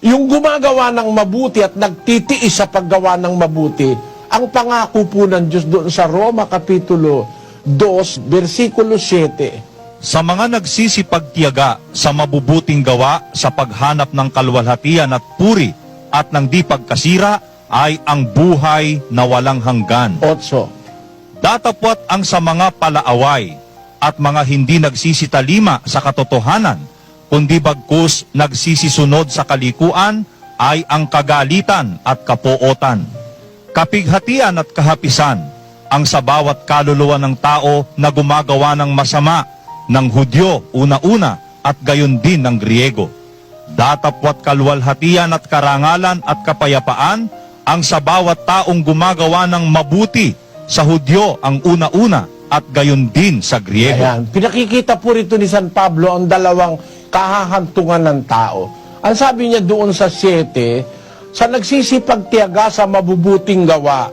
Yung gumagawa ng mabuti at nagtitiis sa paggawa ng mabuti, ang pangako po ng Diyos doon sa Roma Kapitulo 2, versikulo 7. Sa mga nagsisipagtiyaga sa mabubuting gawa sa paghanap ng kalwalhatian at puri at ng di pagkasira ay ang buhay na walang hanggan. 8. Datapwat ang sa mga palaaway at mga hindi nagsisitalima sa katotohanan, kundi bagkus nagsisisunod sa kalikuan ay ang kagalitan at kapuotan. Kapighatian at kahapisan ang sa bawat kaluluwa ng tao na gumagawa ng masama, ng Hudyo una-una at gayon din ng Griego. Datapwat kalwalhatian at karangalan at kapayapaan ang sa bawat taong gumagawa ng mabuti, sa Hudyo ang una-una at gayon din sa Griego. Ayan. Pinakikita po rito ni San Pablo ang dalawang kahahantungan ng tao. Ang sabi niya doon sa 7, sa nagsisipagtiyaga sa mabubuting gawa,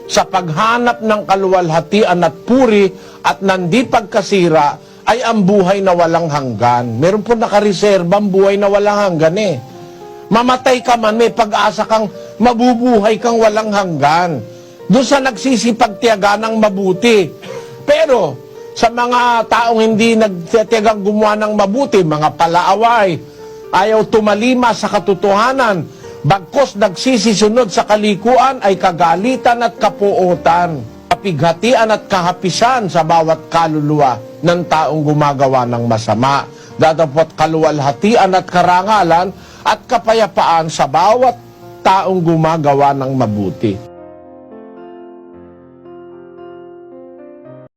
sa paghanap ng kaluwalhatian at puri at nandi pagkasira, ay ang buhay na walang hanggan. Meron po nakareserba ang buhay na walang hanggan eh. Mamatay ka man, may pag-asa kang mabubuhay kang walang hanggan. Doon sa nagsisipagtiyaga ng mabuti. Pero sa mga taong hindi nagtitiyagang gumawa ng mabuti, mga palaaway, ayaw tumalima sa katotohanan, bagkos nagsisisunod sa kalikuan ay kagalitan at kapuotan, kapighatian at kahapisan sa bawat kaluluwa ng taong gumagawa ng masama. Datapwat kaluwalhatian at karangalan at kapayapaan sa bawat taong gumagawa ng mabuti.